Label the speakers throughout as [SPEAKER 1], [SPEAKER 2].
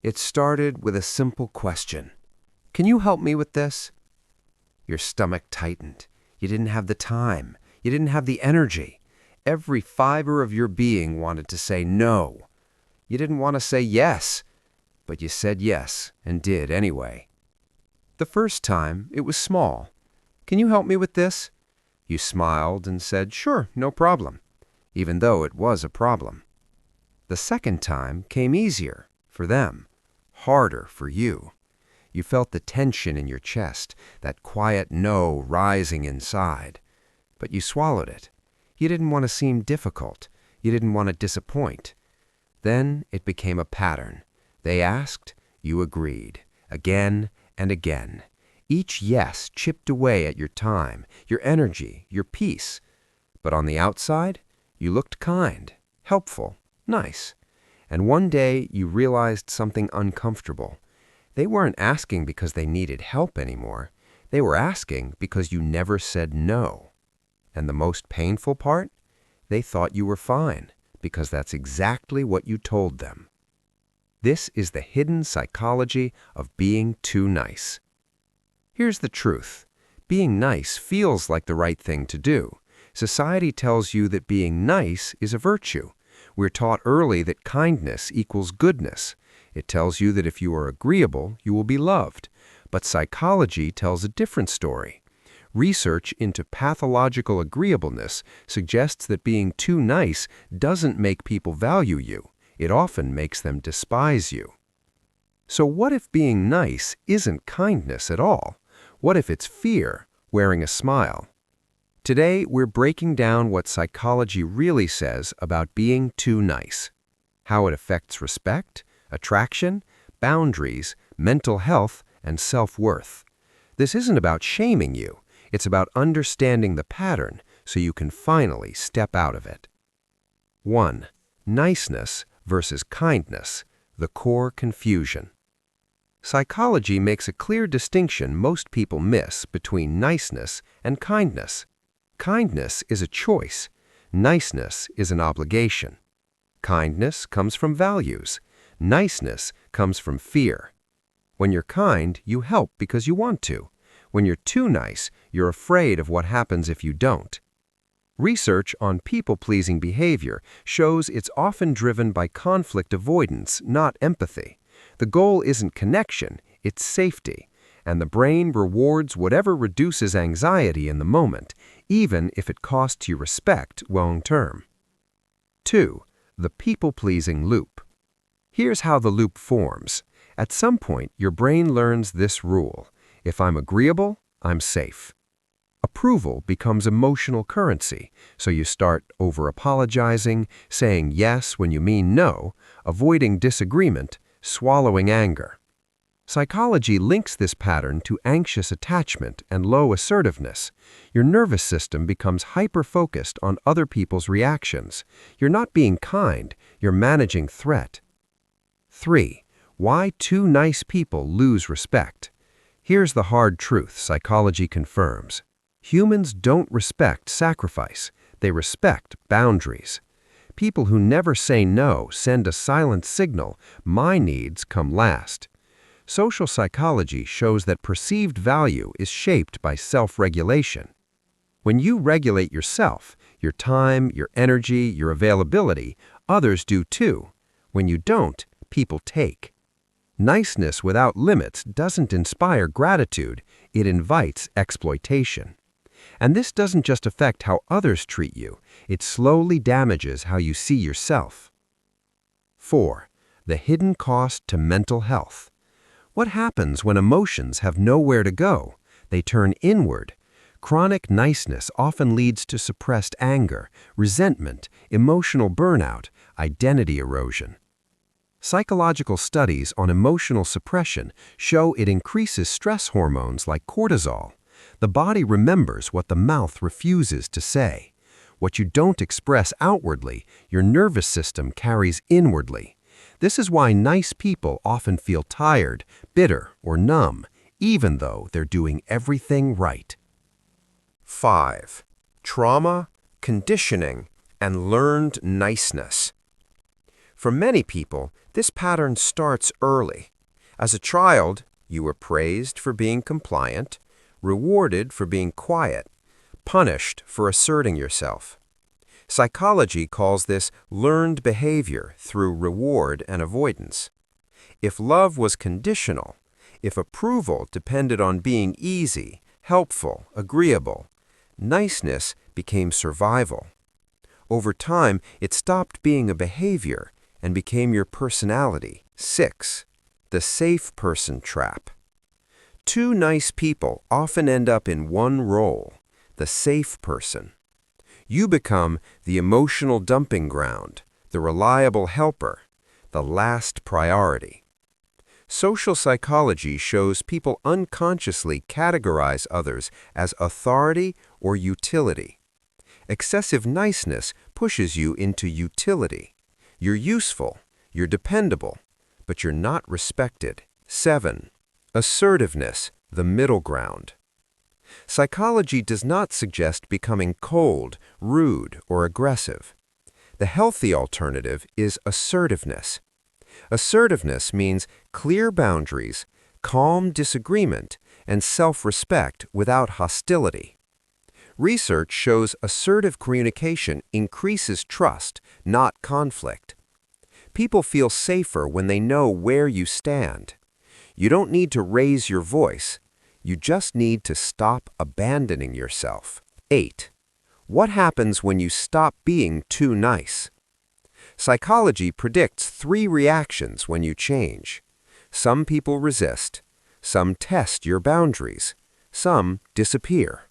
[SPEAKER 1] It started with a simple question. Can you help me with this? Your stomach tightened. You didn't have the time. You didn't have the energy. Every fiber of your being wanted to say no. You didn't want to say yes, but you said yes and did anyway. The first time, it was small. Can you help me with this? You smiled and said, sure, no problem, even though it was a problem. The second time came easier for them, harder for you. You felt the tension in your chest, that quiet no rising inside. But you swallowed it. You didn't want to seem difficult. You didn't want to disappoint. Then it became a pattern. They asked, you agreed, again and again. Each yes chipped away at your time, your energy, your peace. But on the outside, you looked kind, helpful, nice. And one day you realized something uncomfortable. They weren't asking because they needed help anymore. They were asking because you never said no. And the most painful part? They thought you were fine because that's exactly what you told them. This is the hidden psychology of being too nice. Here's the truth. Being nice feels like the right thing to do. Society tells you that being nice is a virtue. We're taught early that kindness equals goodness. It tells you that if you are agreeable, you will be loved. But psychology tells a different story. Research into pathological agreeableness suggests that being too nice doesn't make people value you. It often makes them despise you. So what if being nice isn't kindness at all? What if it's fear, wearing a smile? Today, we're breaking down what psychology really says about being too nice, how it affects respect, attraction, boundaries, mental health, and self-worth. This isn't about shaming you. It's about understanding the pattern so you can finally step out of it. 1. Niceness versus kindness, the core confusion. Psychology makes a clear distinction most people miss between niceness and kindness. Kindness is a choice. Niceness is an obligation. Kindness comes from values. Niceness comes from fear. When you're kind, you help because you want to. When you're too nice, you're afraid of what happens if you don't. Research on people-pleasing behavior shows it's often driven by conflict avoidance, not empathy. The goal isn't connection, it's safety. And the brain rewards whatever reduces anxiety in the moment, even if it costs you respect long-term. 2. The people-pleasing loop. Here's how the loop forms. At some point, your brain learns this rule. If I'm agreeable, I'm safe. Approval becomes emotional currency, so you start over-apologizing, saying yes when you mean no, avoiding disagreement, swallowing anger. Psychology links this pattern to anxious attachment and low assertiveness. Your nervous system becomes hyper-focused on other people's reactions. You're not being kind, you're managing threat. 3. Why too nice people lose respect. Here's the hard truth psychology confirms. Humans don't respect sacrifice. They respect boundaries. People who never say no send a silent signal, my needs come last. Social psychology shows that perceived value is shaped by self-regulation. When you regulate yourself, your time, your energy, your availability, others do too. When you don't, people take. Niceness without limits doesn't inspire gratitude, it invites exploitation. And this doesn't just affect how others treat you, it slowly damages how you see yourself. 4. The hidden cost to mental health. What happens when emotions have nowhere to go? They turn inward. Chronic niceness often leads to suppressed anger, resentment, emotional burnout, identity erosion. Psychological studies on emotional suppression show it increases stress hormones like cortisol. The body remembers what the mouth refuses to say. What you don't express outwardly, your nervous system carries inwardly. This is why nice people often feel tired, bitter, or numb, even though they're doing everything right. 5. Trauma, conditioning, and learned niceness. For many people, This pattern starts early. As a child, you were praised for being compliant, rewarded for being quiet, punished for asserting yourself. Psychology calls this learned behavior through reward and avoidance. If love was conditional, if approval depended on being easy, helpful, agreeable, niceness became survival. Over time, it stopped being a behavior and became your personality. 6. The safe person trap. Two nice people often end up in one role, the safe person. You become the emotional dumping ground, the reliable helper, the last priority. Social psychology shows people unconsciously categorize others as authority or utility. Excessive niceness pushes you into utility. You're useful, you're dependable, but you're not respected. 7. Assertiveness, the middle ground. Psychology does not suggest becoming cold, rude, or aggressive. The healthy alternative is assertiveness. Assertiveness means clear boundaries, calm disagreement, and self-respect without hostility. Research shows assertive communication increases trust, not conflict. People feel safer when they know where you stand. You don't need to raise your voice. You just need to stop abandoning yourself. 8. What happens when you stop being too nice? Psychology predicts 3 reactions when you change. Some people resist, some test your boundaries, some disappear.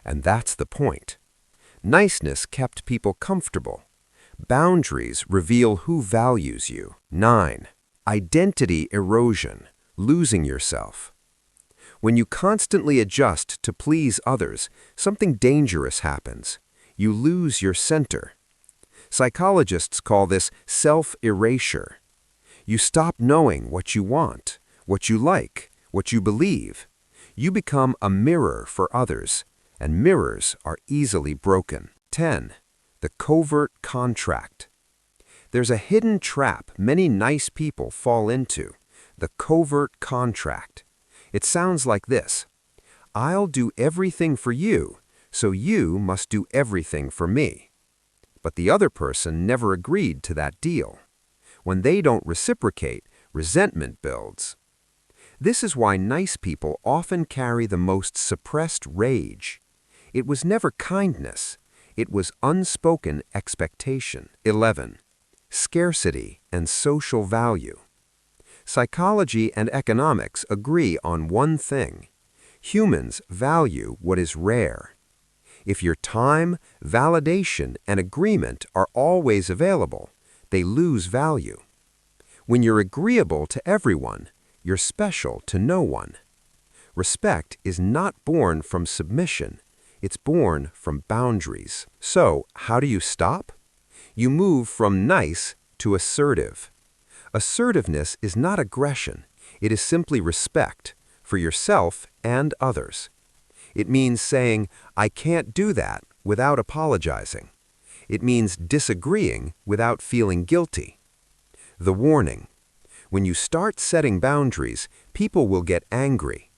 [SPEAKER 1] And that's the point. Niceness kept people comfortable. Boundaries reveal who values you. 9. Identity erosion, losing yourself. When you constantly adjust to please others, something dangerous happens. You lose your center. Psychologists call this self-erasure. You stop knowing what you want, what you like, what you believe. You become a mirror for others, and mirrors are easily broken. 10. The covert contract. There's a hidden trap many nice people fall into, the covert contract. It sounds like this: I'll do everything for you, so you must do everything for me. But the other person never agreed to that deal. When they don't reciprocate, resentment builds. This is why nice people often carry the most suppressed rage. It was never kindness. It was unspoken expectation. 11. Scarcity and social value. Psychology and economics agree on one thing. Humans value what is rare. If your time, validation, and agreement are always available, they lose value. When you're agreeable to everyone, you're special to no one. Respect is not born from submission. It's born from boundaries. So, how do you stop? You move from nice to assertive. Assertiveness is not aggression. It is simply respect for yourself and others. It means saying, I can't do that without apologizing. It means disagreeing without feeling guilty. The warning: when you start setting boundaries, people will get angry.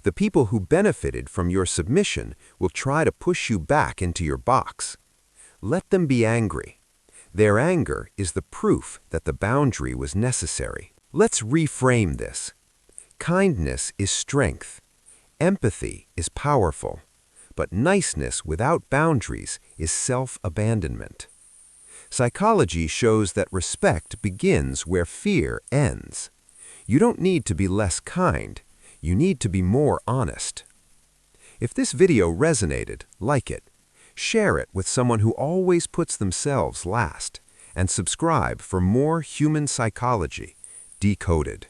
[SPEAKER 1] The people who benefited from your submission will try to push you back into your box. Let them be angry. Their anger is the proof that the boundary was necessary. Let's reframe this. Kindness is strength. Empathy is powerful. But niceness without boundaries is self-abandonment. Psychology shows that respect begins where fear ends. You don't need to be less kind. You need to be more honest. If this video resonated, like it. Share it with someone who always puts themselves last, and subscribe for more human psychology decoded.